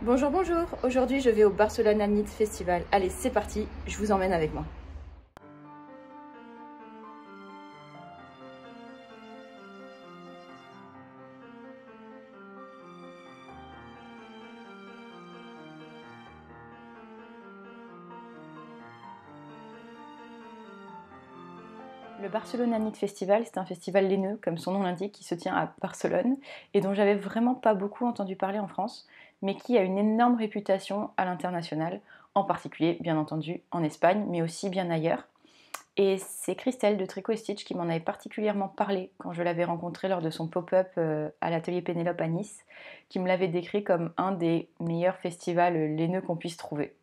Bonjour, bonjour. Aujourd'hui, je vais au Barcelona Knit Festival. Allez, c'est parti, je vous emmène avec moi. Le Barcelona Knit Festival, c'est un festival laineux, comme son nom l'indique, qui se tient à Barcelone et dont j'avais vraiment pas beaucoup entendu parler en France, mais qui a une énorme réputation à l'international, en particulier, bien entendu, en Espagne, mais aussi bien ailleurs. Et c'est Christelle de Tricot & Stitch qui m'en avait particulièrement parlé quand je l'avais rencontrée lors de son pop-up à l'atelier Pénélope à Nice, qui me l'avait décrit comme un des meilleurs festivals laineux qu'on puisse trouver.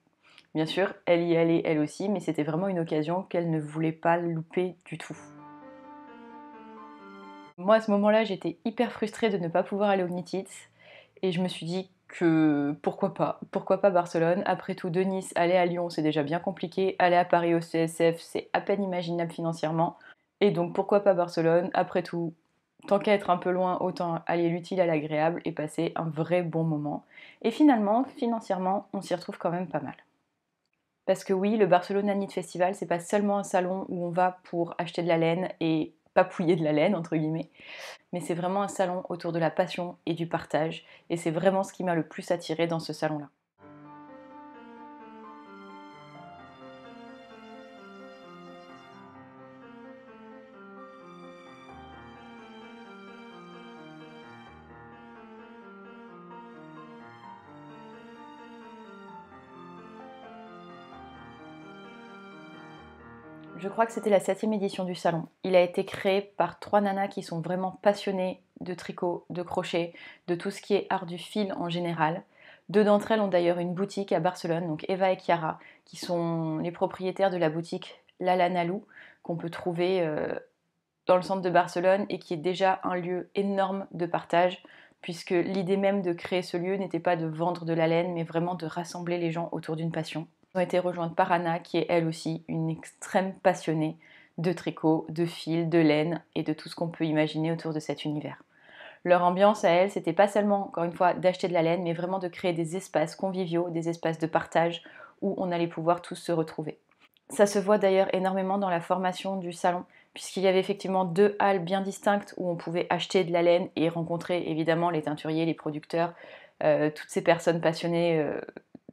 Bien sûr, elle y allait elle aussi, mais c'était vraiment une occasion qu'elle ne voulait pas louper du tout. Moi, à ce moment-là, j'étais hyper frustrée de ne pas pouvoir aller au Knit It, et je me suis dit que pourquoi pas Barcelone. Après tout, de Nice, aller à Lyon, c'est déjà bien compliqué, aller à Paris au CSF, c'est à peine imaginable financièrement, et donc pourquoi pas Barcelone. Après tout, tant qu'à être un peu loin, autant allier l'utile à l'agréable et passer un vrai bon moment. Et finalement, financièrement, on s'y retrouve quand même pas mal. Parce que oui, le Barcelona Knit Festival, c'est pas seulement un salon où on va pour acheter de la laine et papouiller de la laine, entre guillemets, mais c'est vraiment un salon autour de la passion et du partage, et c'est vraiment ce qui m'a le plus attiré dans ce salon-là. Je crois que c'était la 7e édition du salon. Il a été créé par 3 nanas qui sont vraiment passionnées de tricot, de crochet, de tout ce qui est art du fil en général. 2 d'entre elles ont d'ailleurs une boutique à Barcelone, donc Eva et Chiara, qui sont les propriétaires de la boutique La Lanalou, qu'on peut trouver dans le centre de Barcelone et qui est déjà un lieu énorme de partage, puisque l'idée même de créer ce lieu n'était pas de vendre de la laine, mais vraiment de rassembler les gens autour d'une passion. Ils ont été rejointes par Anna, qui est elle aussi une extrême passionnée de tricot, de fil, de laine et de tout ce qu'on peut imaginer autour de cet univers. Leur ambiance à elles, c'était pas seulement, encore une fois, d'acheter de la laine, mais vraiment de créer des espaces conviviaux, des espaces de partage où on allait pouvoir tous se retrouver. Ça se voit d'ailleurs énormément dans la formation du salon, puisqu'il y avait effectivement 2 halles bien distinctes où on pouvait acheter de la laine et rencontrer évidemment les teinturiers, les producteurs, toutes ces personnes passionnées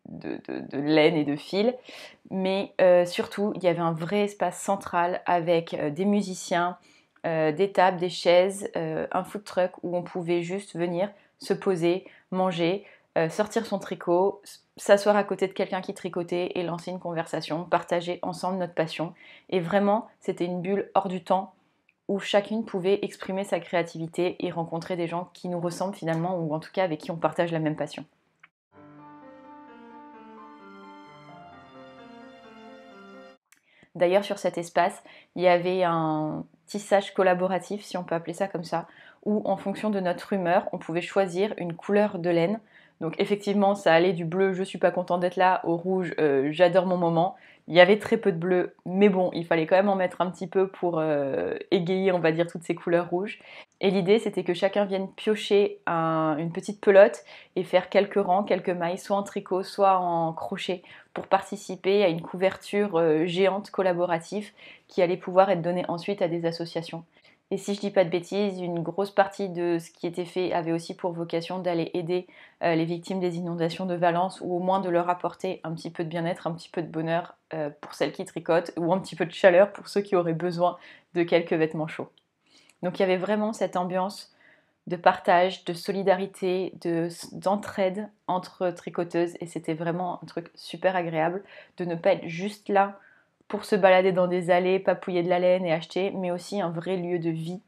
de laine et de fil. Mais surtout, il y avait un vrai espace central avec des musiciens, des tables, des chaises, un food truck où on pouvait juste venir se poser, manger, sortir son tricot, s'asseoir à côté de quelqu'un qui tricotait et lancer une conversation, partager ensemble notre passion. Et vraiment, c'était une bulle hors du temps où chacune pouvait exprimer sa créativité et rencontrer des gens qui nous ressemblent finalement, ou en tout cas avec qui on partage la même passion. D'ailleurs, sur cet espace, il y avait un tissage collaboratif, si on peut appeler ça comme ça, où en fonction de notre humeur, on pouvait choisir une couleur de laine. Donc effectivement, ça allait du bleu, je suis pas content d'être là, au rouge, j'adore mon moment. Il y avait très peu de bleu, mais bon, il fallait quand même en mettre un petit peu pour égayer, on va dire, toutes ces couleurs rouges. Et l'idée, c'était que chacun vienne piocher une petite pelote et faire quelques rangs, quelques mailles, soit en tricot, soit en crochet, pour participer à une couverture géante collaborative qui allait pouvoir être donnée ensuite à des associations. Et si je dis pas de bêtises, une grosse partie de ce qui était fait avait aussi pour vocation d'aller aider les victimes des inondations de Valence, ou au moins de leur apporter un petit peu de bien-être, un petit peu de bonheur pour celles qui tricotent, ou un petit peu de chaleur pour ceux qui auraient besoin de quelques vêtements chauds. Donc il y avait vraiment cette ambiance de partage, de solidarité, d'entraide entre tricoteuses, et c'était vraiment un truc super agréable de ne pas être juste là pour se balader dans des allées, papouiller de la laine et acheter, mais aussi un vrai lieu de vie.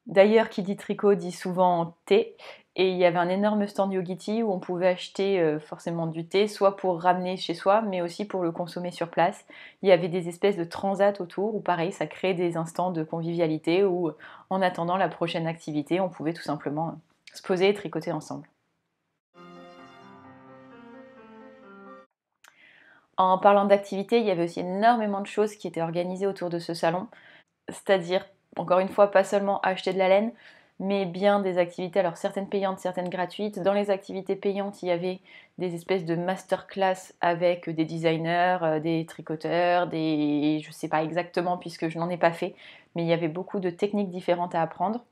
D'ailleurs, qui dit tricot dit souvent thé, et il y avait un énorme stand Yogiti où on pouvait acheter forcément du thé, soit pour ramener chez soi, mais aussi pour le consommer sur place. Il y avait des espèces de transats autour, où pareil, ça créait des instants de convivialité, où en attendant la prochaine activité, on pouvait tout simplement se poser et tricoter ensemble. En parlant d'activité, il y avait aussi énormément de choses qui étaient organisées autour de ce salon, c'est-à-dire, encore une fois, pas seulement acheter de la laine, mais bien des activités, alors certaines payantes, certaines gratuites. Dans les activités payantes, il y avait des espèces de masterclass avec des designers, des tricoteurs, je ne sais pas exactement puisque je n'en ai pas fait, mais il y avait beaucoup de techniques différentes à apprendre.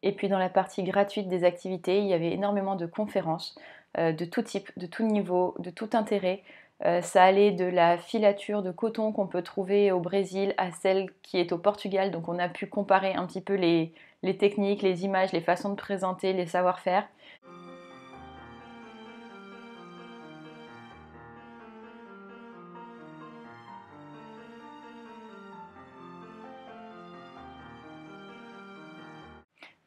Et puis dans la partie gratuite des activités, il y avait énormément de conférences de tout type, de tout niveau, de tout intérêt. Ça allait de la filature de coton qu'on peut trouver au Brésil à celle qui est au Portugal. Donc on a pu comparer un petit peu les techniques, les images, les façons de présenter, les savoir-faire.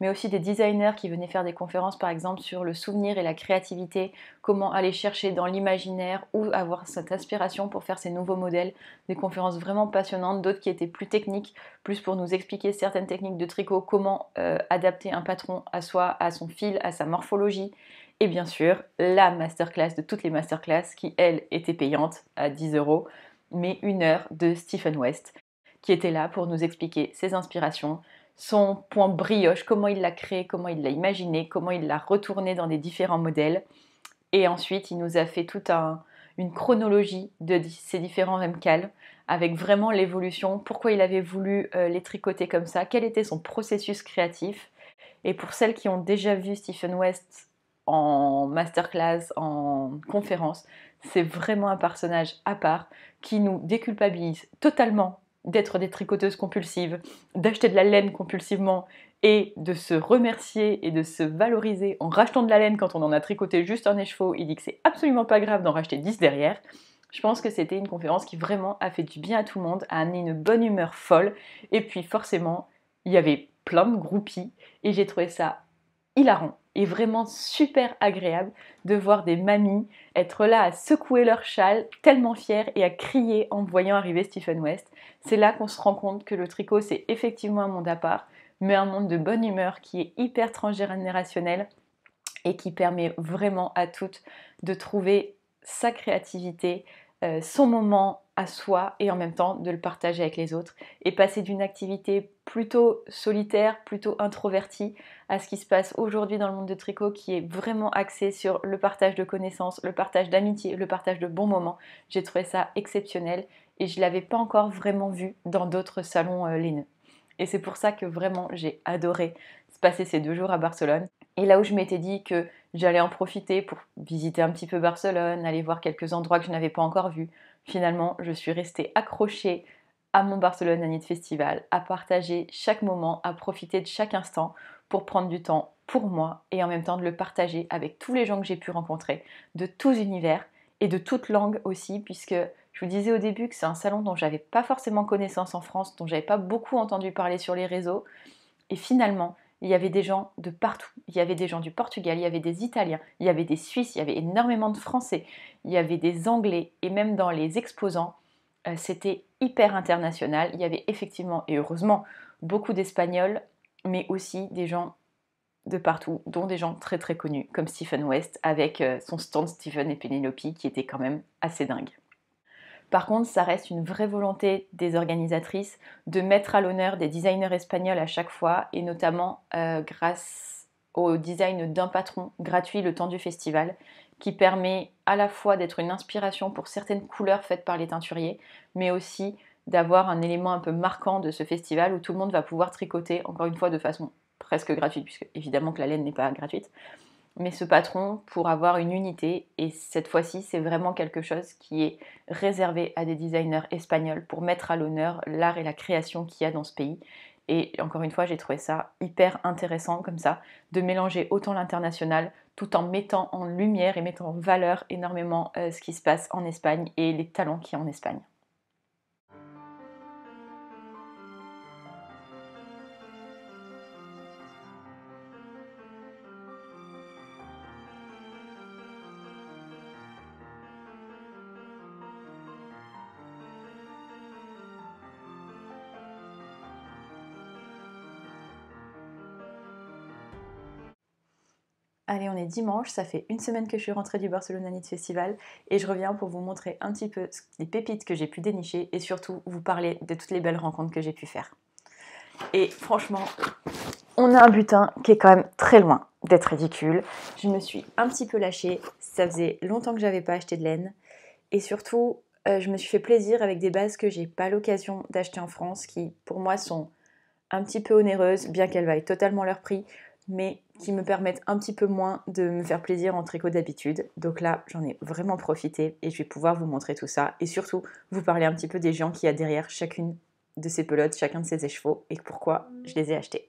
Mais aussi des designers qui venaient faire des conférences par exemple sur le souvenir et la créativité, comment aller chercher dans l'imaginaire ou avoir cette inspiration pour faire ces nouveaux modèles. Des conférences vraiment passionnantes, d'autres qui étaient plus techniques, plus pour nous expliquer certaines techniques de tricot, comment adapter un patron à soi, à son fil, à sa morphologie. Et bien sûr, la masterclass de toutes les masterclass qui, elle, était payante à 10 euros, mais 1 heure de Stephen West, qui était là pour nous expliquer ses inspirations, son point brioche, comment il l'a créé, comment il l'a imaginé, comment il l'a retourné dans des différents modèles. Et ensuite, il nous a fait toute une chronologie de ces différents remcals avec vraiment l'évolution, pourquoi il avait voulu les tricoter comme ça, quel était son processus créatif. Et pour celles qui ont déjà vu Stephen West en masterclass, en conférence, c'est vraiment un personnage à part qui nous déculpabilise totalement d'être des tricoteuses compulsives, d'acheter de la laine compulsivement et de se remercier et de se valoriser en rachetant de la laine quand on en a tricoté juste un écheveau. Il dit que c'est absolument pas grave d'en racheter 10 derrière. Je pense que c'était une conférence qui vraiment a fait du bien à tout le monde, a amené une bonne humeur folle. Et puis forcément, il y avait plein de groupies et j'ai trouvé ça hilarant et vraiment super agréable de voir des mamies être là à secouer leur châle tellement fières et à crier en voyant arriver Stephen West. C'est là qu'on se rend compte que le tricot c'est effectivement un monde à part, mais un monde de bonne humeur qui est hyper transgénérationnel et qui permet vraiment à toutes de trouver sa créativité, son moment à soi et en même temps de le partager avec les autres et passer d'une activité plutôt solitaire, plutôt introvertie à ce qui se passe aujourd'hui dans le monde de tricot qui est vraiment axé sur le partage de connaissances, le partage d'amitié, le partage de bons moments. J'ai trouvé ça exceptionnel et je ne l'avais pas encore vraiment vu dans d'autres salons laineux. Et c'est pour ça que vraiment j'ai adoré passer ces 2 jours à Barcelone. Et là où je m'étais dit que j'allais en profiter pour visiter un petit peu Barcelone, aller voir quelques endroits que je n'avais pas encore vus, finalement, je suis restée accrochée à mon Barcelone Knit Festival, à partager chaque moment, à profiter de chaque instant pour prendre du temps pour moi et en même temps de le partager avec tous les gens que j'ai pu rencontrer, de tous univers et de toutes langues aussi, puisque je vous disais au début que c'est un salon dont j'avais pas forcément connaissance en France, dont j'avais pas beaucoup entendu parler sur les réseaux. Et finalement, il y avait des gens de partout. Il y avait des gens du Portugal, il y avait des Italiens, il y avait des Suisses, il y avait énormément de Français, il y avait des Anglais et même dans les exposants, c'était hyper international. Il y avait effectivement et heureusement beaucoup d'Espagnols, mais aussi des gens de partout, dont des gens très très connus comme Stephen West avec son stand Stephen et Penelope qui était quand même assez dingue. Par contre, ça reste une vraie volonté des organisatrices de mettre à l'honneur des designers espagnols à chaque fois, et notamment grâce au design d'un patron gratuit le temps du festival, qui permet à la fois d'être une inspiration pour certaines couleurs faites par les teinturiers, mais aussi d'avoir un élément un peu marquant de ce festival où tout le monde va pouvoir tricoter, encore une fois de façon presque gratuite, puisque évidemment que la laine n'est pas gratuite, mais ce patron pour avoir une unité. Et cette fois-ci, c'est vraiment quelque chose qui est réservé à des designers espagnols pour mettre à l'honneur l'art et la création qu'il y a dans ce pays. Et encore une fois, j'ai trouvé ça hyper intéressant comme ça, de mélanger autant l'international tout en mettant en lumière et mettant en valeur énormément ce qui se passe en Espagne et les talents qu'il y a en Espagne. Allez, on est dimanche, ça fait une semaine que je suis rentrée du Barcelona Knit Festival et je reviens pour vous montrer un petit peu les pépites que j'ai pu dénicher et surtout vous parler de toutes les belles rencontres que j'ai pu faire. Et franchement, On a un butin qui est quand même très loin d'être ridicule. Je me suis un petit peu lâchée, ça faisait longtemps que j'avais pas acheté de laine. Et surtout, je me suis fait plaisir avec des bases que j'ai pas l'occasion d'acheter en France, qui pour moi sont un petit peu onéreuses, bien qu'elles vaillent totalement leur prix, mais qui me permettent un petit peu moins de me faire plaisir en tricot d'habitude. Donc là, j'en ai vraiment profité et je vais pouvoir vous montrer tout ça. Et surtout, vous parler un petit peu des gens qu'il y a derrière chacune de ces pelotes, chacun de ces écheveaux, et pourquoi je les ai achetés.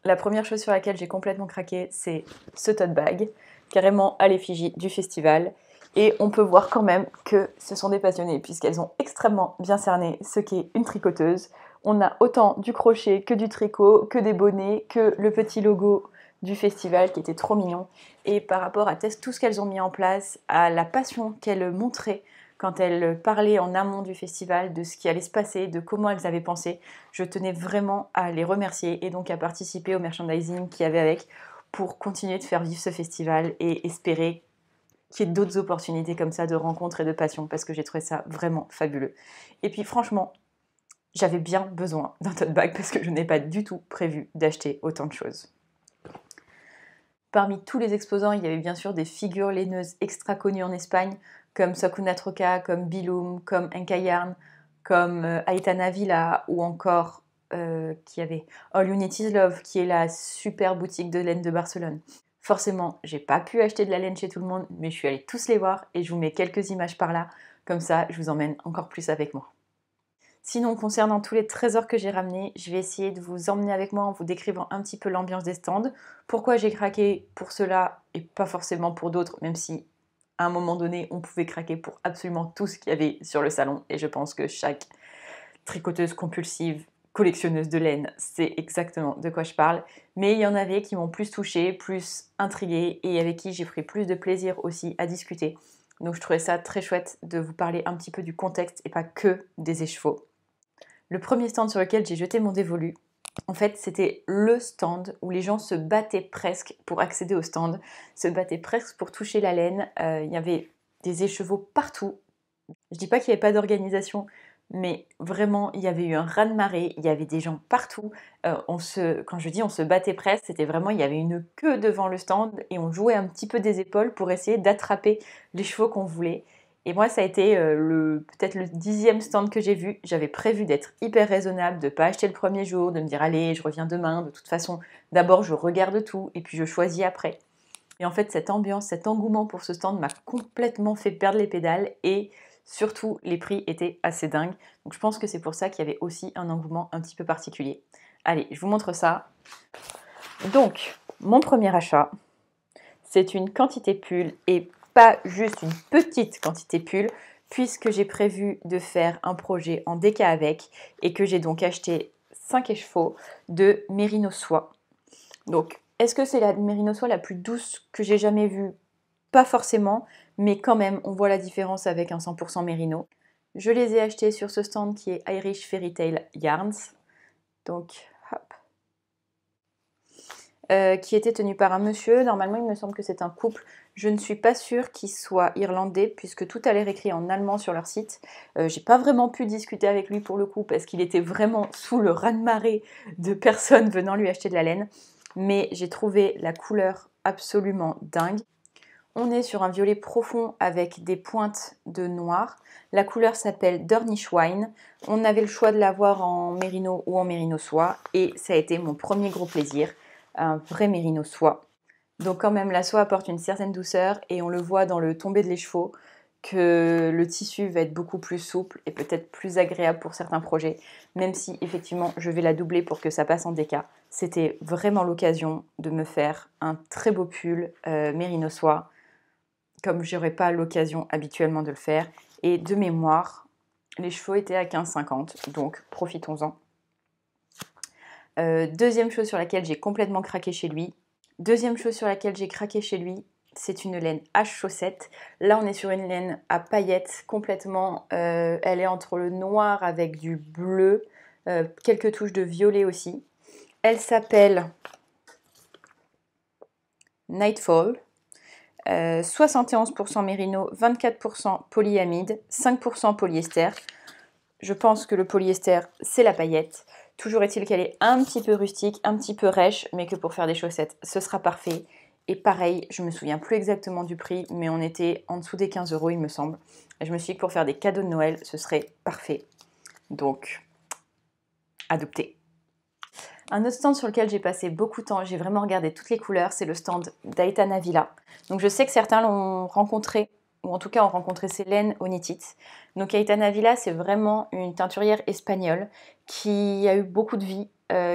La première chose sur laquelle j'ai complètement craqué, c'est ce tote bag, carrément à l'effigie du festival. Et on peut voir quand même que ce sont des passionnés, puisqu'elles ont extrêmement bien cerné ce qu'est une tricoteuse. On a autant du crochet que du tricot, que des bonnets, que le petit logo du festival qui était trop mignon. Et par rapport à tout ce qu'elles ont mis en place, à la passion qu'elles montraient quand elles parlaient en amont du festival de ce qui allait se passer, de comment elles avaient pensé, je tenais vraiment à les remercier et donc à participer au merchandising qu'il y avait avec pour continuer de faire vivre ce festival et espérer qu'il y ait d'autres opportunités comme ça de rencontres et de passion parce que j'ai trouvé ça vraiment fabuleux. Et puis franchement, j'avais bien besoin d'un tote bag parce que je n'ai pas du tout prévu d'acheter autant de choses. Parmi tous les exposants, il y avait bien sûr des figures laineuses extra connues en Espagne, comme Sakuna Troca, comme Bilum, comme Enka Yarn, comme Aitana Villa, ou encore qui avait All Unity's Love, qui est la super boutique de laine de Barcelone. Forcément, j'ai pas pu acheter de la laine chez tout le monde, mais je suis allée tous les voir et je vous mets quelques images par là, comme ça je vous emmène encore plus avec moi. Sinon, concernant tous les trésors que j'ai ramenés, je vais essayer de vous emmener avec moi en vous décrivant un petit peu l'ambiance des stands, pourquoi j'ai craqué pour cela et pas forcément pour d'autres, même si à un moment donné, on pouvait craquer pour absolument tout ce qu'il y avait sur le salon. Et je pense que chaque tricoteuse compulsive, collectionneuse de laine, sait exactement de quoi je parle. Mais il y en avait qui m'ont plus touchée, plus intriguée et avec qui j'ai pris plus de plaisir aussi à discuter. Donc je trouvais ça très chouette de vous parler un petit peu du contexte et pas que des écheveaux. Le premier stand sur lequel j'ai jeté mon dévolu, en fait, c'était le stand où les gens se battaient presque pour accéder au stand, se battaient presque pour toucher la laine. Il y avait des écheveaux partout. Je dis pas qu'il n'y avait pas d'organisation, mais vraiment, il y avait eu un raz-de-marée, il y avait des gens partout. Quand je dis on se battait presque, c'était vraiment, il y avait une queue devant le stand et on jouait un petit peu des épaules pour essayer d'attraper les chevaux qu'on voulait. Et moi, ça a été peut-être le 10e stand que j'ai vu. J'avais prévu d'être hyper raisonnable, de ne pas acheter le premier jour, de me dire allez, je reviens demain. De toute façon, d'abord, je regarde tout et puis je choisis après. Et en fait, cette ambiance, cet engouement pour ce stand m'a complètement fait perdre les pédales et surtout, les prix étaient assez dingues. Donc je pense que c'est pour ça qu'il y avait aussi un engouement un petit peu particulier. Allez, je vous montre ça. Donc, mon premier achat, c'est une quantité pull et pas juste une petite quantité pull, puisque j'ai prévu de faire un projet en déca avec et que j'ai donc acheté 5 écheveaux de Mérino Soie. Donc, est-ce que c'est la Mérino Soie la plus douce que j'ai jamais vue? Pas forcément, mais quand même, on voit la différence avec un 100% Mérino. Je les ai achetés sur ce stand qui est Irish Fairy Tale Yarns. Donc, hop. Qui était tenu par un monsieur. Normalement, il me semble que c'est un couple. Je ne suis pas sûre qu'il soit irlandais, puisque tout a l'air écrit en allemand sur leur site. J'ai pas vraiment pu discuter avec lui pour le coup, parce qu'il était vraiment sous le raz-de-marée de personnes venant lui acheter de la laine. Mais j'ai trouvé la couleur absolument dingue. On est sur un violet profond avec des pointes de noir. La couleur s'appelle Dornish Wine. On avait le choix de l'avoir en mérino ou en mérino soie. Et ça a été mon premier gros plaisir. Un vrai mérino soie. Donc quand même, la soie apporte une certaine douceur. Et on le voit dans le tombé de l'écheveau que le tissu va être beaucoup plus souple et peut-être plus agréable pour certains projets. Même si effectivement, je vais la doubler pour que ça passe en déca. C'était vraiment l'occasion de me faire un très beau pull mérino soie, comme j'aurais pas l'occasion habituellement de le faire. Et de mémoire, les chevaux étaient à 15,50, donc profitons-en. Deuxième chose sur laquelle j'ai complètement craqué chez lui. C'est une laine H-chaussette. Là, on est sur une laine à paillettes complètement. Elle est entre le noir avec du bleu, quelques touches de violet aussi. Elle s'appelle Nightfall. 71% mérino, 24% polyamide, 5% polyester. Je pense que le polyester, c'est la paillette. Toujours est-il qu'elle est un petit peu rustique, un petit peu rêche, mais que pour faire des chaussettes, ce sera parfait. Et pareil, je me souviens plus exactement du prix, mais on était en dessous des 15 €, il me semble. Et je me suis dit que pour faire des cadeaux de Noël, ce serait parfait. Donc, adopté. Un autre stand sur lequel j'ai passé beaucoup de temps, j'ai vraiment regardé toutes les couleurs, c'est le stand d'Aitana Villa. Donc je sais que certains l'ont rencontré, ou en tout cas ont rencontré ses laines au Nitit. Donc Aitana Villa, c'est vraiment une teinturière espagnole qui a eu beaucoup de vie,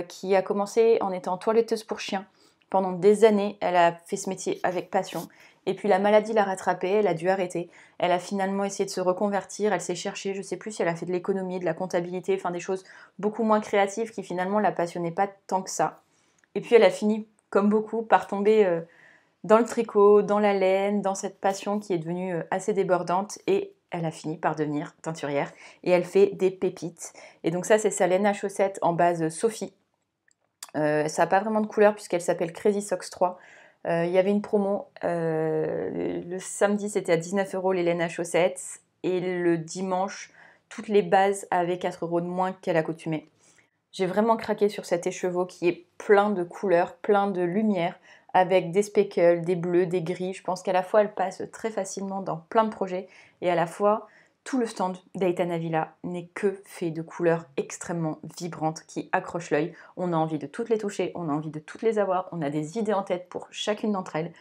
qui a commencé en étant toiletteuse pour chiens. Pendant des années, elle a fait ce métier avec passion. Et puis la maladie l'a rattrapée, elle a dû arrêter. Elle a finalement essayé de se reconvertir, elle s'est cherchée, je ne sais plus si elle a fait de l'économie, de la comptabilité, enfin des choses beaucoup moins créatives qui finalement la passionnaient pas tant que ça. Et puis elle a fini, comme beaucoup, par tomber dans le tricot, dans la laine, dans cette passion qui est devenue assez débordante et elle a fini par devenir teinturière et elle fait des pépites. Et donc ça, c'est sa laine à chaussettes en base Sophie. Ça n'a pas vraiment de couleur puisqu'elle s'appelle Crazy Socks 3. Il y avait une promo, le samedi c'était à 19 € les laines à chaussettes et le dimanche toutes les bases avaient 4 € de moins qu'à l'accoutumée. J'ai vraiment craqué sur cet écheveau qui est plein de couleurs, plein de lumière, avec des speckles, des bleus, des gris. Je pense qu'à la fois elle passe très facilement dans plein de projets et à la fois tout le stand d'Aitana Villa n'est que fait de couleurs extrêmement vibrantes qui accrochent l'œil. On a envie de toutes les toucher, on a envie de toutes les avoir, on a des idées en tête pour chacune d'entre elles.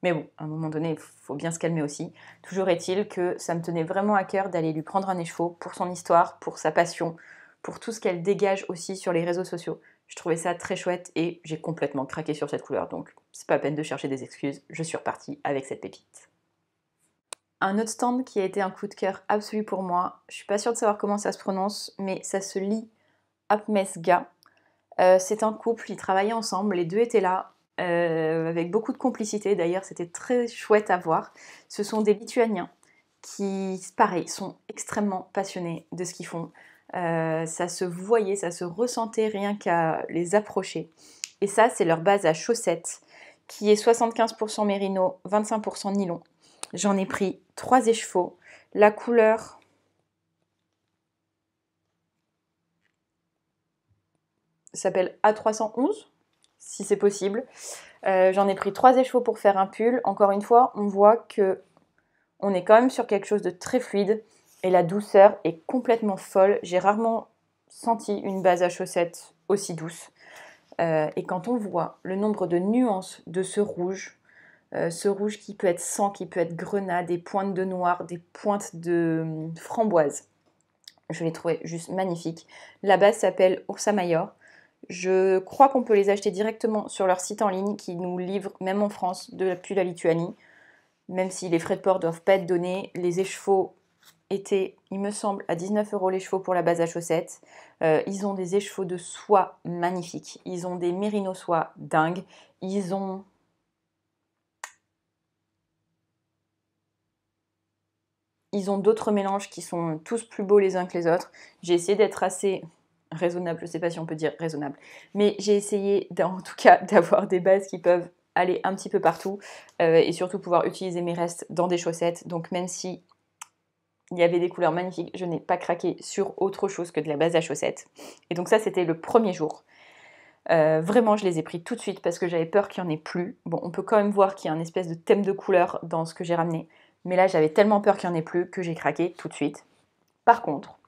Mais bon, à un moment donné, il faut bien se calmer aussi. Toujours est-il que ça me tenait vraiment à cœur d'aller lui prendre un écheveau pour son histoire, pour sa passion, pour tout ce qu'elle dégage aussi sur les réseaux sociaux. Je trouvais ça très chouette et j'ai complètement craqué sur cette couleur, donc c'est pas la peine de chercher des excuses, je suis repartie avec cette pépite. Un autre stand qui a été un coup de cœur absolu pour moi, je suis pas sûre de savoir comment ça se prononce, mais ça se lit Apmesga. C'est un couple, ils travaillaient ensemble, les deux étaient là, avec beaucoup de complicité d'ailleurs, c'était très chouette à voir. Ce sont des Lituaniens qui, pareil, sont extrêmement passionnés de ce qu'ils font. Ça se voyait, ça se ressentait rien qu'à les approcher. Et ça, c'est leur base à chaussettes, qui est 75% mérino, 25% nylon. J'en ai pris 3 écheveaux. La couleur s'appelle A311, si c'est possible. J'en ai pris 3 écheveaux pour faire un pull. Encore une fois, on voit que on est quand même sur quelque chose de très fluide et la douceur est complètement folle. J'ai rarement senti une base à chaussettes aussi douce. Et quand on voit le nombre de nuances de ce rouge qui peut être sang, qui peut être grenat, des pointes de noir, des pointes de framboise, je l'ai trouvé juste magnifique. La base s'appelle Ursa Major. Je crois qu'on peut les acheter directement sur leur site en ligne qui nous livre, même en France, depuis la Lituanie. Même si les frais de port ne doivent pas être donnés, les écheveaux étaient, il me semble, à 19 € l'écheveau pour la base à chaussettes. Ils ont des écheveaux de soie magnifiques. Ils ont des mérino soie dingues. Ils ont d'autres mélanges qui sont tous plus beaux les uns que les autres. J'ai essayé d'être assez raisonnable, je ne sais pas si on peut dire raisonnable, mais j'ai essayé en tout cas d'avoir des bases qui peuvent aller un petit peu partout et surtout pouvoir utiliser mes restes dans des chaussettes. Donc même si il y avait des couleurs magnifiques, je n'ai pas craqué sur autre chose que de la base à chaussettes. Et donc ça, c'était le premier jour. Vraiment, je les ai pris tout de suite parce que j'avais peur qu'il n'y en ait plus. Bon, on peut quand même voir qu'il y a un espèce de thème de couleur dans ce que j'ai ramené. Mais là, j'avais tellement peur qu'il n'y en ait plus que j'ai craqué tout de suite. Par contre,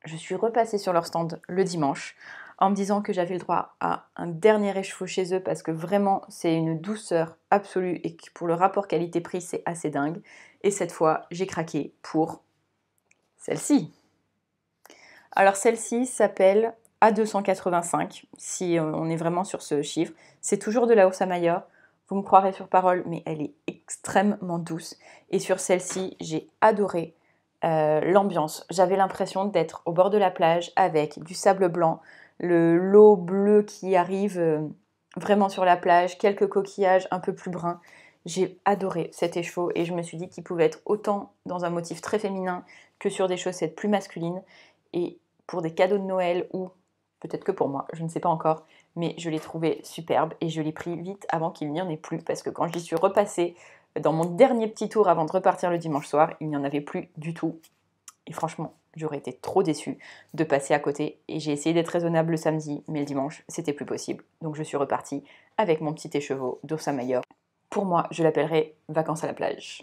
je suis repassée sur leur stand le dimanche en me disant que j'avais le droit à un dernier écheveau chez eux parce que vraiment, c'est une douceur absolue et que pour le rapport qualité-prix, c'est assez dingue. Et cette fois, j'ai craqué pour celle-ci. Alors celle-ci s'appelle A285, si on est vraiment sur ce chiffre. C'est toujours de la Ursa Major. Vous me croirez sur parole, mais elle est extrêmement douce. Et sur celle-ci, j'ai adoré l'ambiance. J'avais l'impression d'être au bord de la plage avec du sable blanc, l'eau bleue qui arrive vraiment sur la plage, quelques coquillages un peu plus bruns. J'ai adoré cet écheveau et je me suis dit qu'il pouvait être autant dans un motif très féminin que sur des chaussettes plus masculines. Et pour des cadeaux de Noël ou peut-être que pour moi, je ne sais pas encore, mais je l'ai trouvé superbe et je l'ai pris vite avant qu'il n'y en ait plus parce que quand j'y suis repassée dans mon dernier petit tour avant de repartir le dimanche soir, il n'y en avait plus du tout. Et franchement, j'aurais été trop déçue de passer à côté. Et j'ai essayé d'être raisonnable le samedi, mais le dimanche, c'était plus possible. Donc je suis repartie avec mon petit écheveau d'Ursa Major. Pour moi, je l'appellerais vacances à la plage.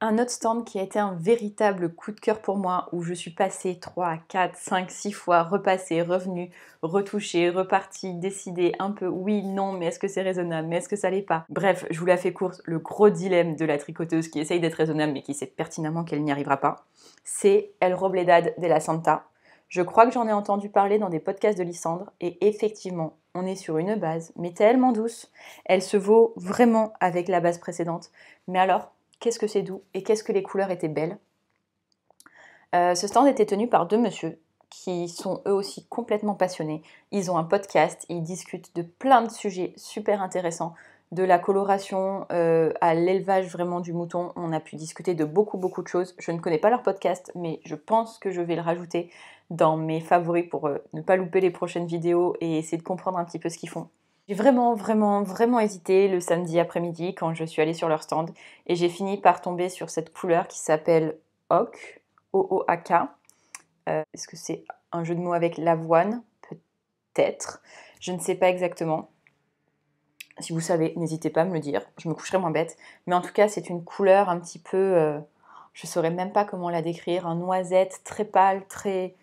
Un autre stand qui a été un véritable coup de cœur pour moi, où je suis passée 3, 4, 5, 6 fois, repassée, revenue, retouchée, repartie, décidée un peu oui, non, mais est-ce que c'est raisonnable, mais est-ce que ça l'est pas? Bref, je vous la fais courte, le gros dilemme de la tricoteuse qui essaye d'être raisonnable mais qui sait pertinemment qu'elle n'y arrivera pas, c'est El Robledad de la Santa. Je crois que j'en ai entendu parler dans des podcasts de Lysandre, et effectivement, on est sur une base, mais tellement douce. Elle se vaut vraiment avec la base précédente. Mais alors, qu'est-ce que c'est doux et qu'est-ce que les couleurs étaient belles. Ce stand était tenu par deux messieurs qui sont eux aussi complètement passionnés. Ils ont un podcast, ils discutent de plein de sujets super intéressants, de la coloration à l'élevage vraiment du mouton. On a pu discuter de beaucoup de choses. Je ne connais pas leur podcast, mais je pense que je vais le rajouter dans mes favoris pour ne pas louper les prochaines vidéos et essayer de comprendre un petit peu ce qu'ils font. J'ai vraiment hésité le samedi après-midi quand je suis allée sur leur stand et j'ai fini par tomber sur cette couleur qui s'appelle Oak, O-O-A-K. Est-ce que c'est un jeu de mots avec l'avoine? Peut-être. Je ne sais pas exactement. Si vous savez, n'hésitez pas à me le dire. Je me coucherai moins bête. Mais en tout cas, c'est une couleur un petit peu... je ne saurais même pas comment la décrire. Un noisette très pâle, très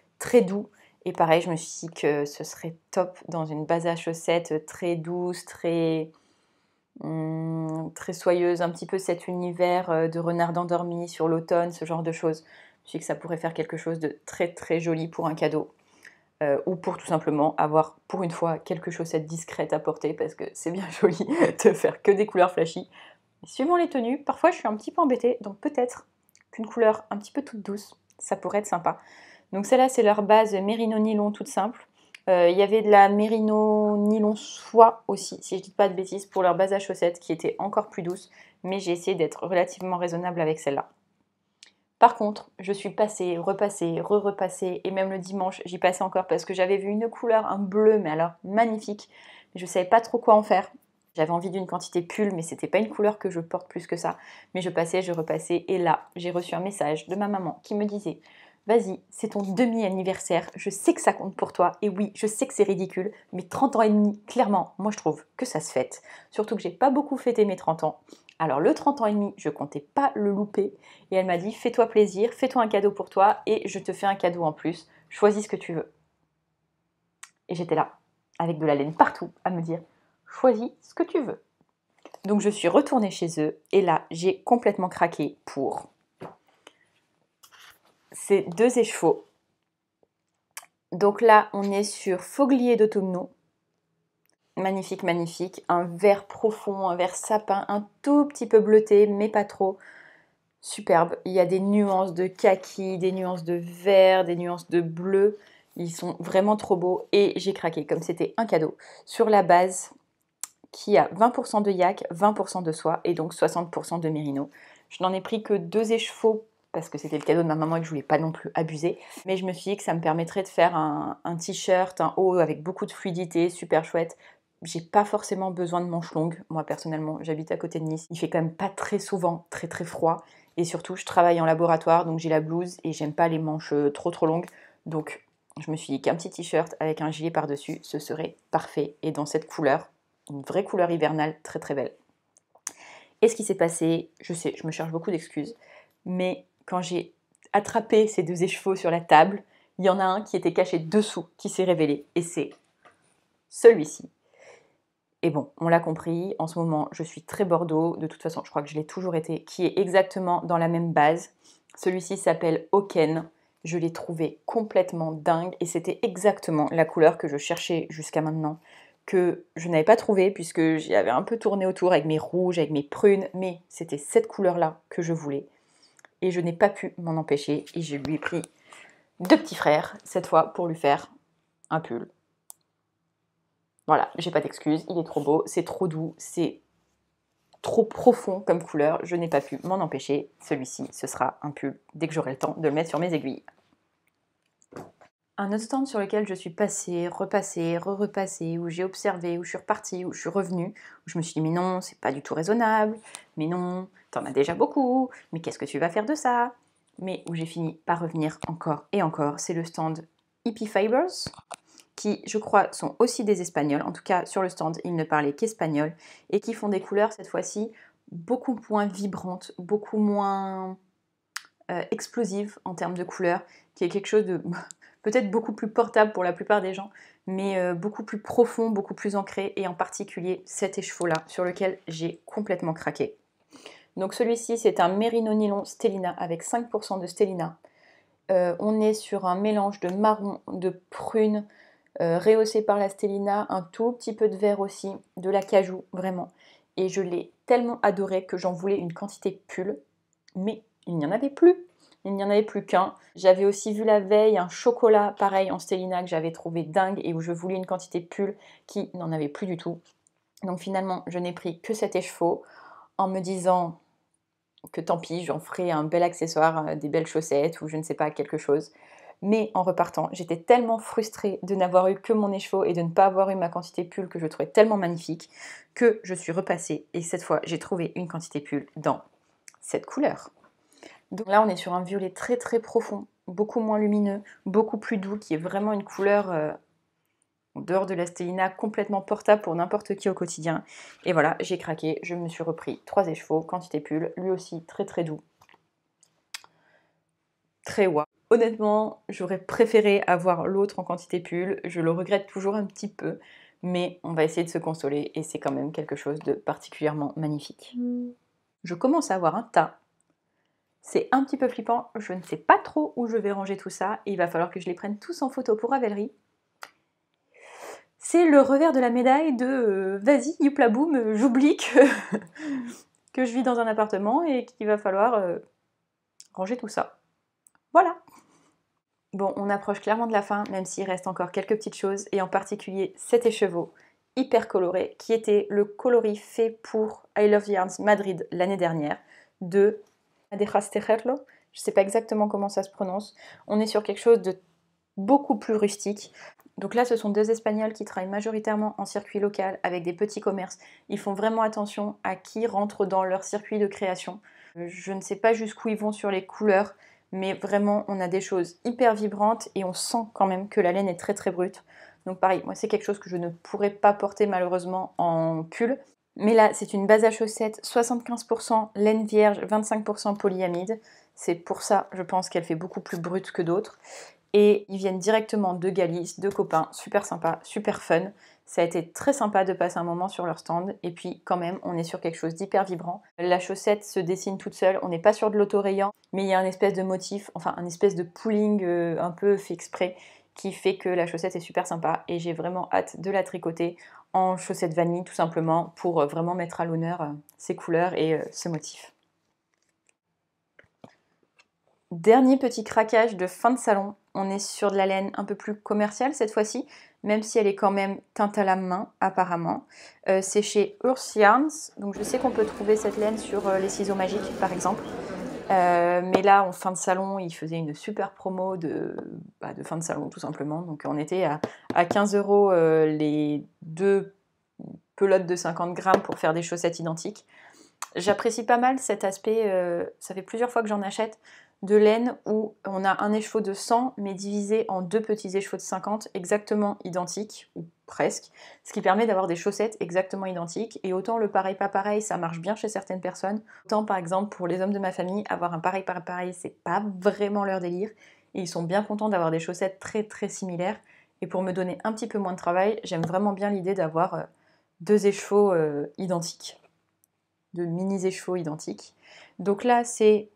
doux. Et pareil, je me suis dit que ce serait top dans une base à chaussettes très douce, très soyeuse, un petit peu cet univers de renard endormi sur l'automne, ce genre de choses. Je me suis dit que ça pourrait faire quelque chose de très joli pour un cadeau. Ou pour tout simplement avoir pour une fois quelques chaussettes discrètes à porter, parce que c'est bien joli de faire que des couleurs flashy. Mais suivant les tenues, parfois je suis un petit peu embêtée, donc peut-être qu'une couleur un petit peu toute douce, ça pourrait être sympa. Donc celle-là, c'est leur base mérino nylon toute simple. Il y avait de la mérino nylon soie aussi, si je dis pas de bêtises, pour leur base à chaussettes qui était encore plus douce, mais j'ai essayé d'être relativement raisonnable avec celle-là. Par contre, je suis passée, repassée, re-repassée, et même le dimanche, j'y passais encore parce que j'avais vu une couleur, un bleu, mais alors magnifique. Je ne savais pas trop quoi en faire. J'avais envie d'une quantité pull, mais c'était pas une couleur que je porte plus que ça. Mais je passais, je repassais, et là, j'ai reçu un message de ma maman qui me disait: vas-y, c'est ton demi-anniversaire, je sais que ça compte pour toi, et oui, je sais que c'est ridicule, mais 30 ans et demi, clairement, moi je trouve que ça se fête. Surtout que j'ai pas beaucoup fêté mes 30 ans. Alors le 30 ans et demi, je comptais pas le louper, et elle m'a dit: fais-toi plaisir, fais-toi un cadeau pour toi, et je te fais un cadeau en plus, choisis ce que tu veux. Et j'étais là, avec de la laine partout, à me dire: choisis ce que tu veux. Donc je suis retournée chez eux, et là, j'ai complètement craqué pour ces deux écheveaux. Donc là, on est sur Foglier d'Automno. Magnifique, magnifique. Un vert profond, un vert sapin, un tout petit peu bleuté, mais pas trop. Superbe. Il y a des nuances de kaki, des nuances de vert, des nuances de bleu. Ils sont vraiment trop beaux et j'ai craqué comme c'était un cadeau. Sur la base qui a 20% de yak, 20% de soie et donc 60% de mérino. Je n'en ai pris que 2 écheveaux parce que c'était le cadeau de ma maman et que je voulais pas non plus abuser. Mais je me suis dit que ça me permettrait de faire un t-shirt, un haut avec beaucoup de fluidité, super chouette. J'ai pas forcément besoin de manches longues. Moi personnellement, j'habite à côté de Nice. Il fait quand même pas très souvent très froid. Et surtout, je travaille en laboratoire, donc j'ai la blouse et j'aime pas les manches trop longues. Donc je me suis dit qu'un petit t-shirt avec un gilet par-dessus, ce serait parfait. Et dans cette couleur, une vraie couleur hivernale, très belle. Et ce qui s'est passé, je sais, je me cherche beaucoup d'excuses, mais quand j'ai attrapé ces 2 écheveaux sur la table, il y en a un qui était caché dessous, qui s'est révélé, et c'est celui-ci. Et bon, on l'a compris, en ce moment, je suis très Bordeaux, de toute façon, je crois que je l'ai toujours été, qui est exactement dans la même base. Celui-ci s'appelle Oken. Je l'ai trouvé complètement dingue, et c'était exactement la couleur que je cherchais jusqu'à maintenant, que je n'avais pas trouvé puisque j'y avais un peu tourné autour avec mes rouges, avec mes prunes, mais c'était cette couleur-là que je voulais. Et je n'ai pas pu m'en empêcher et je lui ai pris 2 petits frères, cette fois, pour lui faire un pull. Voilà, j'ai pas d'excuses, il est trop beau, c'est trop doux, c'est trop profond comme couleur, je n'ai pas pu m'en empêcher. Celui-ci, ce sera un pull dès que j'aurai le temps de le mettre sur mes aiguilles. Un autre stand sur lequel je suis passée, repassée, re-repassée, où j'ai observé, où je suis repartie, où je suis revenue, où je me suis dit: mais non, c'est pas du tout raisonnable, mais non, t'en as déjà beaucoup, mais qu'est-ce que tu vas faire de ça? mais où j'ai fini par revenir encore et encore, c'est le stand Hippie Fibers, qui, je crois, sont aussi des Espagnols. En tout cas, sur le stand, ils ne parlaient qu'espagnol, et qui font des couleurs, cette fois-ci, beaucoup moins vibrantes, beaucoup moins explosives en termes de couleurs, qui est quelque chose de peut-être beaucoup plus portable pour la plupart des gens, mais beaucoup plus profond, beaucoup plus ancré, et en particulier cet écheveau-là, sur lequel j'ai complètement craqué. Donc celui-ci, c'est un Merino Nylon Stellina avec 5% de Stellina. On est sur un mélange de marron, de prune, rehaussé par la Stellina, un tout petit peu de vert aussi, de l'acajou, vraiment. Et je l'ai tellement adoré que j'en voulais une quantité pull, mais il n'y en avait plus. Il n'y en avait plus qu'un. J'avais aussi vu la veille un chocolat pareil en Stellina que j'avais trouvé dingue et où je voulais une quantité pull qui n'en avait plus du tout. Donc finalement, je n'ai pris que cet écheveau en me disant que tant pis, j'en ferai un bel accessoire, des belles chaussettes ou je ne sais pas, quelque chose. Mais en repartant, j'étais tellement frustrée de n'avoir eu que mon écheveau et de ne pas avoir eu ma quantité pull que je trouvais tellement magnifique que je suis repassée et cette fois, j'ai trouvé une quantité pull dans cette couleur. Donc là, on est sur un violet très très profond, beaucoup moins lumineux, beaucoup plus doux, qui est vraiment une couleur, en dehors de la Stellina, complètement portable pour n'importe qui au quotidien. Et voilà, j'ai craqué, je me suis repris 3 écheveaux, quantité pull, lui aussi très très doux. Très wa. Honnêtement, j'aurais préféré avoir l'autre en quantité pull, je le regrette toujours un petit peu, mais on va essayer de se consoler et c'est quand même quelque chose de particulièrement magnifique. Je commence à avoir un tas. C'est un petit peu flippant, je ne sais pas trop où je vais ranger tout ça et il va falloir que je les prenne tous en photo pour Ravelry. C'est le revers de la médaille de vas-y, youpla boum, j'oublie que je vis dans un appartement et qu'il va falloir ranger tout ça. Voilà. Bon, on approche clairement de la fin, même s'il reste encore quelques petites choses, et en particulier cet écheveau hyper coloré, qui était le coloris fait pour I Love Yarns Madrid l'année dernière, de Madejas Tejerlo. Je ne sais pas exactement comment ça se prononce. On est sur quelque chose de beaucoup plus rustique. Donc là, ce sont 2 Espagnols qui travaillent majoritairement en circuit local avec des petits commerces. Ils font vraiment attention à qui rentre dans leur circuit de création. Je ne sais pas jusqu'où ils vont sur les couleurs, mais vraiment, on a des choses hyper vibrantes et on sent quand même que la laine est très très brute. Donc pareil, moi c'est quelque chose que je ne pourrais pas porter malheureusement en pull. Mais là, c'est une base à chaussettes 75% laine vierge, 25% polyamide. C'est pour ça, je pense qu'elle fait beaucoup plus brute que d'autres. Et ils viennent directement de Galice, de copains, super sympa, super fun. Ça a été très sympa de passer un moment sur leur stand. Et puis quand même, on est sur quelque chose d'hyper vibrant. La chaussette se dessine toute seule, on n'est pas sur de l'autorayant, mais il y a un espèce de motif, enfin un espèce de pooling un peu fait exprès, qui fait que la chaussette est super sympa. Et j'ai vraiment hâte de la tricoter en chaussette vanille, tout simplement, pour vraiment mettre à l'honneur ces couleurs et ce motif. Dernier petit craquage de fin de salon, on est sur de la laine un peu plus commerciale cette fois-ci, même si elle est quand même teinte à la main apparemment. C'est chez Urs Yarns, donc je sais qu'on peut trouver cette laine sur les ciseaux magiques par exemple. Mais là, en fin de salon, ils faisaient une super promo de fin de salon tout simplement. Donc on était à 15 € les 2 pelotes de 50 grammes pour faire des chaussettes identiques. J'apprécie pas mal cet aspect, ça fait plusieurs fois que j'en achète, de laine où on a un écheveau de 100 mais divisé en 2 petits écheveaux de 50 exactement identiques, ou presque, ce qui permet d'avoir des chaussettes exactement identiques. Et autant le pareil pas pareil, ça marche bien chez certaines personnes, autant par exemple pour les hommes de ma famille, avoir un pareil pas pareil, c'est pas vraiment leur délire. Et ils sont bien contents d'avoir des chaussettes très très similaires. Et pour me donner un petit peu moins de travail, j'aime vraiment bien l'idée d'avoir 2 écheveaux identiques, de mini écheveaux identiques. Donc là, c'est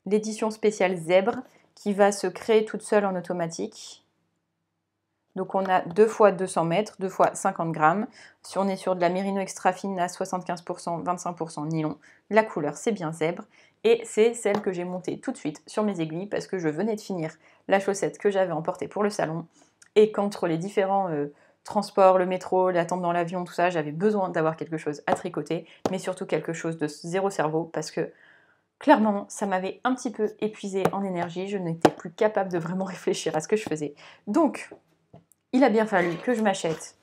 l'édition spéciale zèbre qui va se créer toute seule en automatique. Donc on a 2 fois 200 mètres, 2 fois 50 grammes. Si on est sur de la mérino extra fine à 75%, 25% nylon, la couleur c'est bien zèbre. Et c'est celle que j'ai montée tout de suite sur mes aiguilles parce que je venais de finir la chaussette que j'avais emportée pour le salon. Et qu'entre les différents transports, le métro, l'attente dans l'avion, tout ça, j'avais besoin d'avoir quelque chose à tricoter, mais surtout quelque chose de zéro cerveau parce que clairement, ça m'avait un petit peu épuisée en énergie, je n'étais plus capable de vraiment réfléchir à ce que je faisais. Donc, il a bien fallu que je m'achète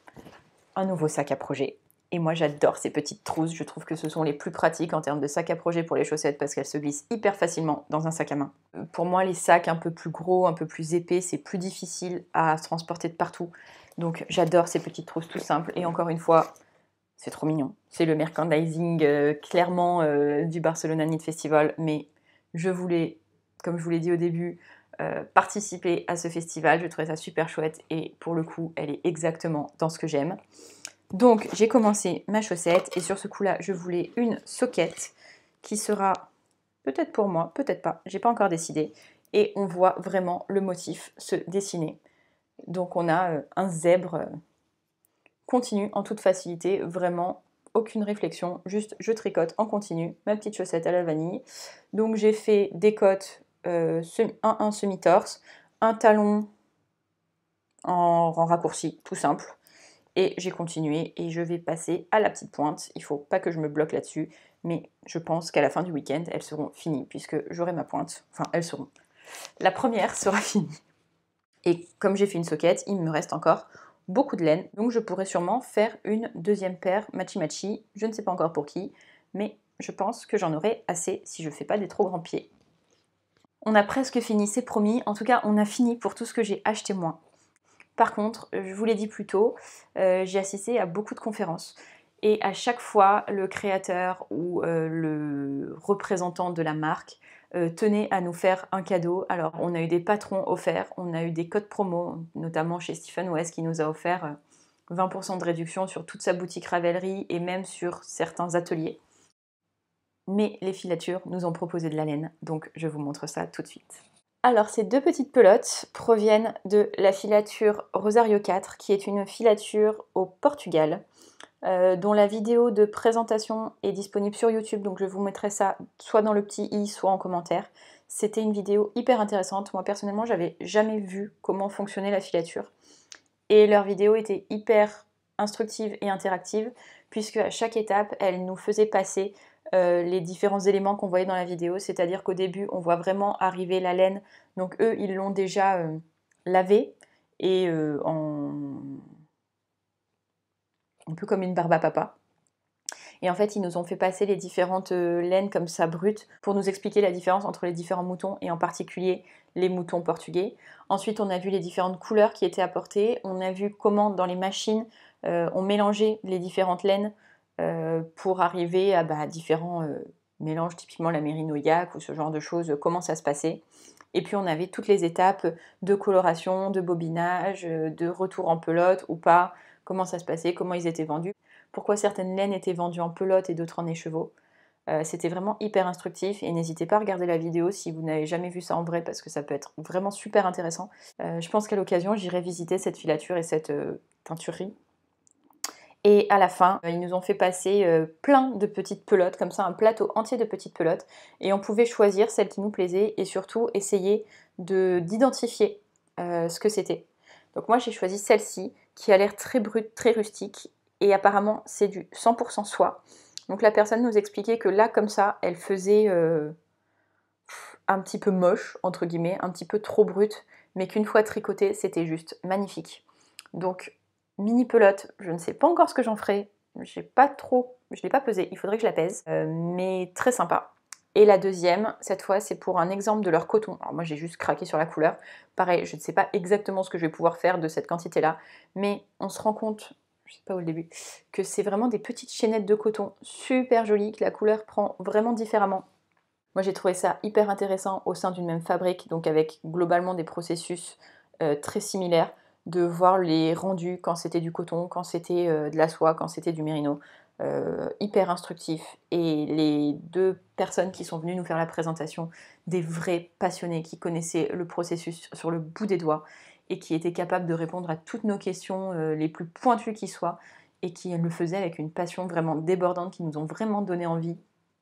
un nouveau sac à projet. Et moi j'adore ces petites trousses, je trouve que ce sont les plus pratiques en termes de sac à projet pour les chaussettes parce qu'elles se glissent hyper facilement dans un sac à main. Pour moi les sacs un peu plus gros, un peu plus épais, c'est plus difficile à transporter de partout. Donc j'adore ces petites trousses tout simples et encore une fois, c'est trop mignon. C'est le merchandising clairement du Barcelona Knit Festival, mais je voulais, comme je vous l'ai dit au début, participer à ce festival. Je trouvais ça super chouette et pour le coup, elle est exactement dans ce que j'aime. Donc j'ai commencé ma chaussette et sur ce coup-là, je voulais une soquette qui sera peut-être pour moi, peut-être pas, j'ai pas encore décidé. Et on voit vraiment le motif se dessiner. Donc on a un zèbre continu en toute facilité, vraiment aucune réflexion, juste je tricote en continu ma petite chaussette à la vanille. Donc j'ai fait des côtes, un semi-torse, un talon en raccourci, tout simple. Et j'ai continué et je vais passer à la petite pointe. Il ne faut pas que je me bloque là-dessus, mais je pense qu'à la fin du week-end, elles seront finies puisque j'aurai ma pointe. Enfin, elles seront. La première sera finie. Et comme j'ai fait une soquette, il me reste encore beaucoup de laine. Donc je pourrais sûrement faire une deuxième paire matchy-matchy. Je ne sais pas encore pour qui, mais je pense que j'en aurai assez si je ne fais pas des trop grands pieds. On a presque fini, c'est promis. En tout cas, on a fini pour tout ce que j'ai acheté moi. Par contre, je vous l'ai dit plus tôt, j'ai assisté à beaucoup de conférences. Et à chaque fois, le créateur ou le représentant de la marque tenait à nous faire un cadeau. Alors, on a eu des patrons offerts, on a eu des codes promo, notamment chez Stephen West qui nous a offert 20% de réduction sur toute sa boutique Ravelry et même sur certains ateliers. Mais les filatures nous ont proposé de la laine, donc je vous montre ça tout de suite. Alors ces deux petites pelotes proviennent de la filature Rosario 4 qui est une filature au Portugal dont la vidéo de présentation est disponible sur YouTube, donc je vous mettrai ça soit dans le petit i soit en commentaire. C'était une vidéo hyper intéressante, moi personnellement j'avais jamais vu comment fonctionnait la filature et leur vidéo était hyper instructive et interactive puisque à chaque étape elle nous faisait passer les différents éléments qu'on voyait dans la vidéo, c'est-à-dire qu'au début on voit vraiment arriver la laine, donc eux ils l'ont déjà lavée et un peu comme une barbe à papa. Et en fait ils nous ont fait passer les différentes laines comme ça brutes pour nous expliquer la différence entre les différents moutons et en particulier les moutons portugais. Ensuite on a vu les différentes couleurs qui étaient apportées, on a vu comment dans les machines on mélangeait les différentes laines pour arriver à différents mélanges, typiquement la mérino yak ou ce genre de choses, comment ça se passait. Et puis on avait toutes les étapes de coloration, de bobinage, de retour en pelote ou pas, comment ça se passait, comment ils étaient vendus, pourquoi certaines laines étaient vendues en pelote et d'autres en écheveau. C'était vraiment hyper instructif et n'hésitez pas à regarder la vidéo si vous n'avez jamais vu ça en vrai parce que ça peut être vraiment super intéressant. Je pense qu'à l'occasion j'irai visiter cette filature et cette teinturerie. Et à la fin, ils nous ont fait passer plein de petites pelotes, comme ça un plateau entier de petites pelotes. Et on pouvait choisir celle qui nous plaisait et surtout essayer d'identifier ce que c'était. Donc moi j'ai choisi celle-ci qui a l'air très brute, très rustique. Et apparemment c'est du 100% soie. Donc la personne nous expliquait que là comme ça, elle faisait un petit peu moche, entre guillemets, un petit peu trop brute. Mais qu'une fois tricotée, c'était juste magnifique. Donc mini pelote, je ne sais pas encore ce que j'en ferai, je l'ai pas pesé, il faudrait que je la pèse, mais très sympa. Et la deuxième, cette fois, c'est pour un exemple de leur coton. Alors moi, j'ai juste craqué sur la couleur. Pareil, je ne sais pas exactement ce que je vais pouvoir faire de cette quantité-là, mais on se rend compte, je sais pas où le début, que c'est vraiment des petites chaînettes de coton super jolies, que la couleur prend vraiment différemment. Moi, j'ai trouvé ça hyper intéressant au sein d'une même fabrique, donc avec globalement des processus très similaires, de voir les rendus quand c'était du coton, quand c'était de la soie, quand c'était du mérino. Hyper instructif. Et les deux personnes qui sont venues nous faire la présentation, des vrais passionnés qui connaissaient le processus sur le bout des doigts et qui étaient capables de répondre à toutes nos questions les plus pointues qui soient et qui le faisaient avec une passion vraiment débordante qui nous ont vraiment donné envie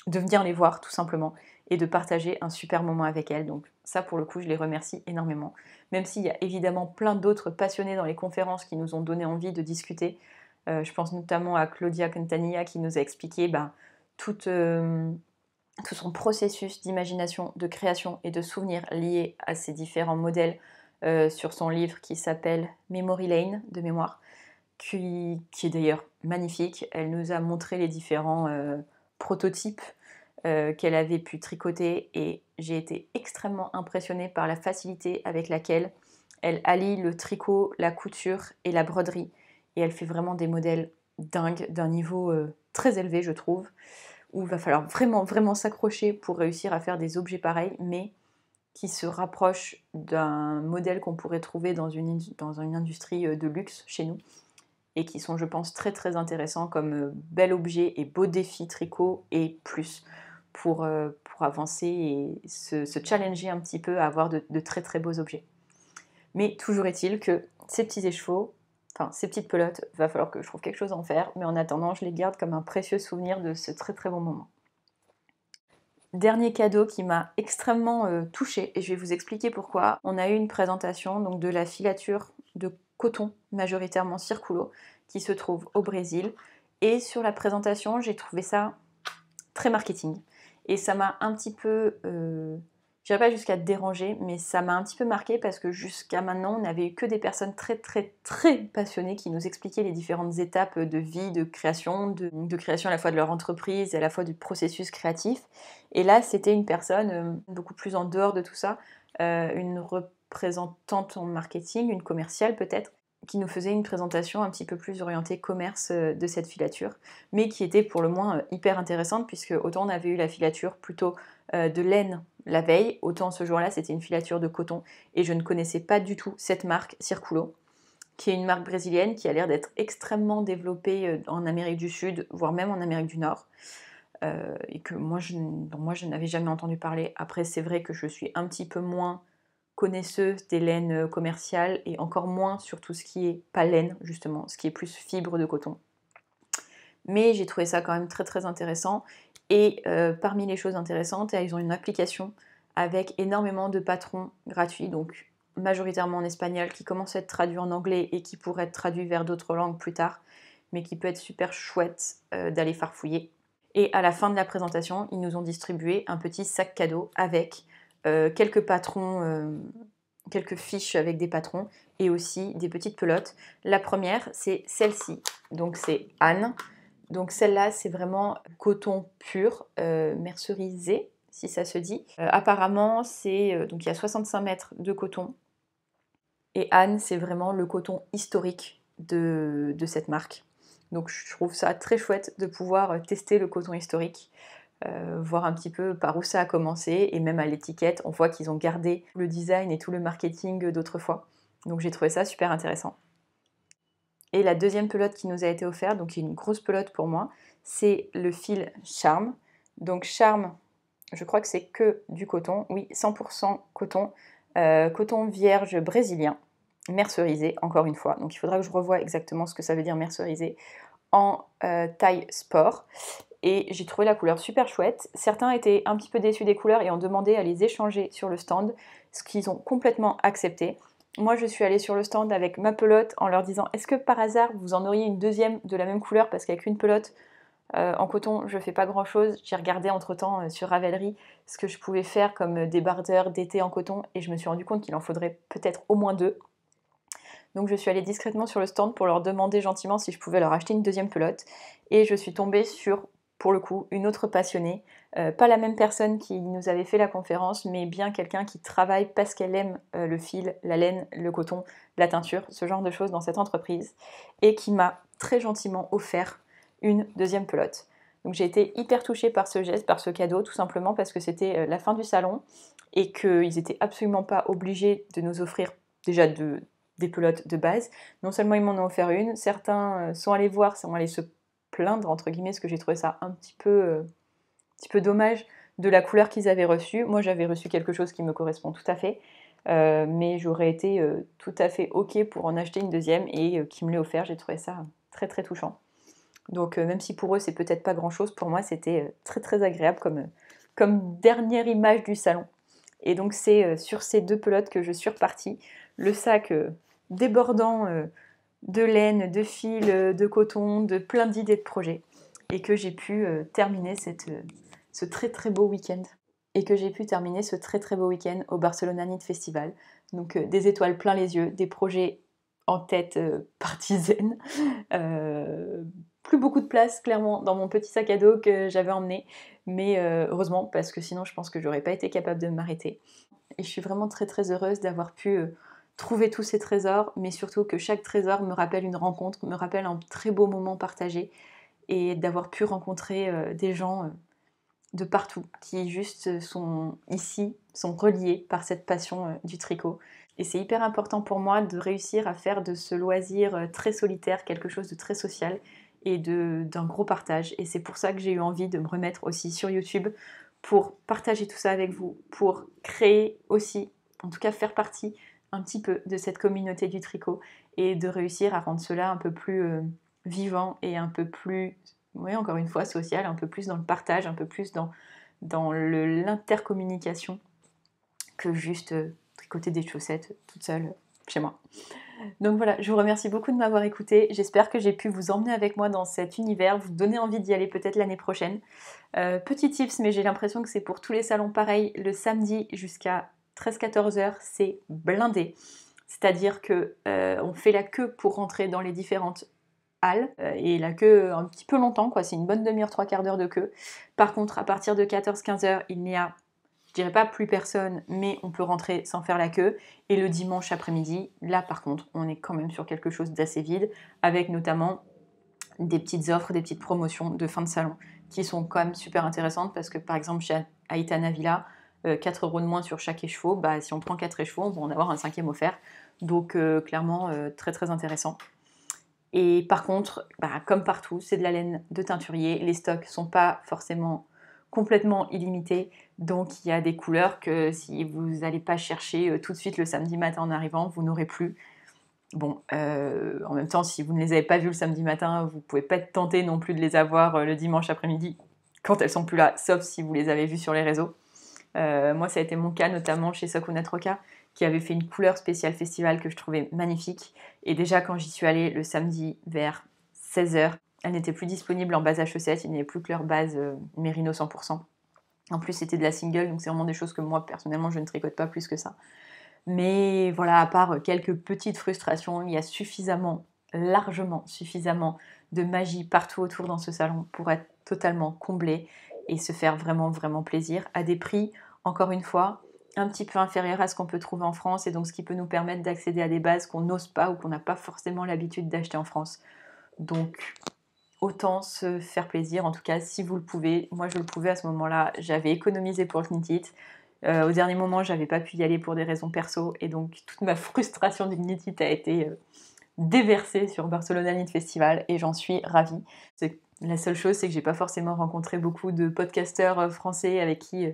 de venir les voir tout simplement et de partager un super moment avec elles. Donc ça pour le coup je les remercie énormément. Même s'il y a évidemment plein d'autres passionnés dans les conférences qui nous ont donné envie de discuter. Je pense notamment à Claudia Quintanilla qui nous a expliqué tout son processus d'imagination, de création et de souvenirs liés à ces différents modèles sur son livre qui s'appelle Memory Lane de mémoire. qui est d'ailleurs magnifique. Elle nous a montré les différents prototypes qu'elle avait pu tricoter et j'ai été extrêmement impressionnée par la facilité avec laquelle elle allie le tricot, la couture et la broderie. Et elle fait vraiment des modèles dingues, d'un niveau très élevé, je trouve, où il va falloir vraiment, vraiment s'accrocher pour réussir à faire des objets pareils, mais qui se rapprochent d'un modèle qu'on pourrait trouver dans une industrie de luxe chez nous, et qui sont, je pense, très, très intéressants comme bel objet et beau défi tricot et plus pour avancer et se challenger un petit peu à avoir de très, très beaux objets. Mais toujours est-il que ces petits écheveaux, enfin ces petites pelotes, va falloir que je trouve quelque chose à en faire, mais en attendant, je les garde comme un précieux souvenir de ce très très bon moment. Dernier cadeau qui m'a extrêmement touchée, et je vais vous expliquer pourquoi. On a eu une présentation donc, de la filature de coton, majoritairement circulo, qui se trouve au Brésil. Et sur la présentation, j'ai trouvé ça très marketing. Et ça m'a un petit peu, je dirais pas jusqu'à déranger, mais ça m'a un petit peu marqué parce que jusqu'à maintenant, on n'avait eu que des personnes très très très passionnées qui nous expliquaient les différentes étapes de vie, de création à la fois de leur entreprise et à la fois du processus créatif. Et là, c'était une personne beaucoup plus en dehors de tout ça, une représentante en marketing, une commerciale peut-être, qui nous faisait une présentation un petit peu plus orientée commerce de cette filature, mais qui était pour le moins hyper intéressante, puisque autant on avait eu la filature plutôt de laine la veille, autant ce jour-là c'était une filature de coton, et je ne connaissais pas du tout cette marque Circulo, qui est une marque brésilienne qui a l'air d'être extrêmement développée en Amérique du Sud, voire même en Amérique du Nord, et que moi je n'avais jamais entendu parler. Après c'est vrai que je suis un petit peu moins connaisseuse des laines commerciales et encore moins sur tout ce qui est pas laine justement, ce qui est plus fibre de coton. Mais j'ai trouvé ça quand même très très intéressant et parmi les choses intéressantes, ils ont une application avec énormément de patrons gratuits, donc majoritairement en espagnol, qui commence à être traduit en anglais et qui pourrait être traduit vers d'autres langues plus tard, mais qui peut être super chouette d'aller farfouiller. Et à la fin de la présentation, ils nous ont distribué un petit sac cadeau avec quelques patrons, quelques fiches avec des patrons et aussi des petites pelotes. La première, c'est celle-ci. Donc c'est Anne. Donc celle-là, c'est vraiment coton pur, mercerisé, si ça se dit. Apparemment, donc il y a 65 mètres de coton. Et Anne, c'est vraiment le coton historique de cette marque. Donc je trouve ça très chouette de pouvoir tester le coton historique, voir un petit peu par où ça a commencé, et même à l'étiquette, on voit qu'ils ont gardé le design et tout le marketing d'autrefois. Donc j'ai trouvé ça super intéressant. Et la deuxième pelote qui nous a été offerte, donc qui est une grosse pelote pour moi, c'est le fil Charme. Donc Charme, je crois que c'est que du coton, oui, 100% coton, coton vierge brésilien, mercerisé, encore une fois. Donc il faudra que je revoie exactement ce que ça veut dire mercerisé, en taille sport. Et j'ai trouvé la couleur super chouette. Certains étaient un petit peu déçus des couleurs et ont demandé à les échanger sur le stand, ce qu'ils ont complètement accepté. Moi, je suis allée sur le stand avec ma pelote en leur disant « Est-ce que par hasard, vous en auriez une deuxième de la même couleur ?» Parce qu'avec une pelote en coton, je fais pas grand-chose. J'ai regardé entre-temps sur Ravelry ce que je pouvais faire comme débardeur d'été en coton et je me suis rendu compte qu'il en faudrait peut-être au moins deux. Donc je suis allée discrètement sur le stand pour leur demander gentiment si je pouvais leur acheter une deuxième pelote. Et je suis tombée sur, pour le coup, une autre passionnée. Pas la même personne qui nous avait fait la conférence, mais bien quelqu'un qui travaille parce qu'elle aime le fil, la laine, le coton, la teinture, ce genre de choses dans cette entreprise. Et qui m'a très gentiment offert une deuxième pelote. Donc j'ai été hyper touchée par ce geste, par ce cadeau, tout simplement parce que c'était la fin du salon et qu'ils n'étaient absolument pas obligés de nous offrir déjà des pelotes de base. Non seulement ils m'en ont offert une, certains sont allés voir, sont allés se plaindre, entre guillemets, parce que j'ai trouvé ça un petit peu dommage de la couleur qu'ils avaient reçue. Moi, j'avais reçu quelque chose qui me correspond tout à fait, mais j'aurais été tout à fait OK pour en acheter une deuxième et qui me l'ait offert. J'ai trouvé ça très très touchant. Donc même si pour eux, c'est peut-être pas grand-chose, pour moi, c'était très très agréable comme dernière image du salon. Et donc c'est sur ces deux pelotes que je suis repartie. Le sac débordant de laine, de fil, de coton, de plein d'idées de projets. Et que j'ai pu terminer ce très très beau week-end. Au Barcelona Knit Festival. Donc des étoiles plein les yeux, des projets en tête partisane. Plus beaucoup de place clairement dans mon petit sac à dos que j'avais emmené, mais heureusement parce que sinon je pense que j'aurais pas été capable de m'arrêter. Et je suis vraiment très très heureuse d'avoir pu trouver tous ces trésors, mais surtout que chaque trésor me rappelle une rencontre, me rappelle un très beau moment partagé, et d'avoir pu rencontrer des gens de partout qui juste sont ici, sont reliés par cette passion du tricot. Et c'est hyper important pour moi de réussir à faire de ce loisir très solitaire quelque chose de très social et d'un gros partage. Et c'est pour ça que j'ai eu envie de me remettre aussi sur YouTube pour partager tout ça avec vous, pour créer aussi, en tout cas faire partie un petit peu de cette communauté du tricot et de réussir à rendre cela un peu plus vivant et un peu plus, oui, encore une fois, social, un peu plus dans le partage, un peu plus dans l'intercommunication que juste tricoter des chaussettes toute seule chez moi. Donc voilà, je vous remercie beaucoup de m'avoir écouté. J'espère que j'ai pu vous emmener avec moi dans cet univers, vous donner envie d'y aller peut-être l'année prochaine. Petit tips, mais j'ai l'impression que c'est pour tous les salons pareil, le samedi jusqu'à 13-14 heures, c'est blindé. C'est-à-dire que on fait la queue pour rentrer dans les différentes halles, et la queue un petit peu longtemps, quoi. C'est une bonne demi-heure, trois quarts d'heure de queue. Par contre, à partir de 14-15 heures, il n'y a, je dirais pas plus personne, mais on peut rentrer sans faire la queue. Et le dimanche après-midi, là par contre, on est quand même sur quelque chose d'assez vide, avec notamment des petites offres, des petites promotions de fin de salon, qui sont quand même super intéressantes, parce que par exemple chez Aitana Villa, 4 € de moins sur chaque écheveau, bah, si on prend 4 écheveaux, on va en avoir un 5e offert. Donc clairement, très très intéressant. Et par contre, bah, comme partout, c'est de la laine de teinturier. Les stocks ne sont pas forcément complètement illimités. Donc il y a des couleurs que si vous n'allez pas chercher tout de suite le samedi matin en arrivant, vous n'aurez plus. Bon, en même temps, si vous ne les avez pas vues le samedi matin, vous ne pouvez pas être tenté non plus de les avoir le dimanche après-midi quand elles sont plus là, sauf si vous les avez vues sur les réseaux. Moi, ça a été mon cas, notamment chez Sakuna Troca, qui avait fait une couleur spéciale festival que je trouvais magnifique. Et déjà, quand j'y suis allée le samedi vers 16 h, elle n'était plus disponible en base à chaussettes, il n'y avait plus que leur base Merino 100%. En plus, c'était de la single, donc c'est vraiment des choses que moi, personnellement, je ne tricote pas plus que ça. Mais voilà, à part quelques petites frustrations, il y a suffisamment, largement suffisamment de magie partout autour dans ce salon pour être totalement comblé et se faire vraiment, vraiment plaisir à des prix, encore une fois, un petit peu inférieurs à ce qu'on peut trouver en France, et donc ce qui peut nous permettre d'accéder à des bases qu'on n'ose pas ou qu'on n'a pas forcément l'habitude d'acheter en France. Donc autant se faire plaisir, en tout cas si vous le pouvez. Moi je le pouvais à ce moment-là, j'avais économisé pour le Knit It. Au dernier moment, j'avais pas pu y aller pour des raisons perso, et donc toute ma frustration du Knit It a été déversée sur Barcelona Knit Festival, et j'en suis ravie. La seule chose, c'est que j'ai pas forcément rencontré beaucoup de podcasteurs français avec qui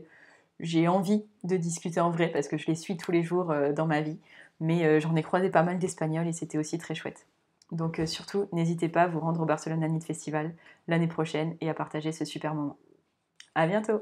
j'ai envie de discuter en vrai, parce que je les suis tous les jours dans ma vie, mais j'en ai croisé pas mal d'Espagnols et c'était aussi très chouette. Donc surtout, n'hésitez pas à vous rendre au Barcelona Knit Festival l'année prochaine et à partager ce super moment. À bientôt!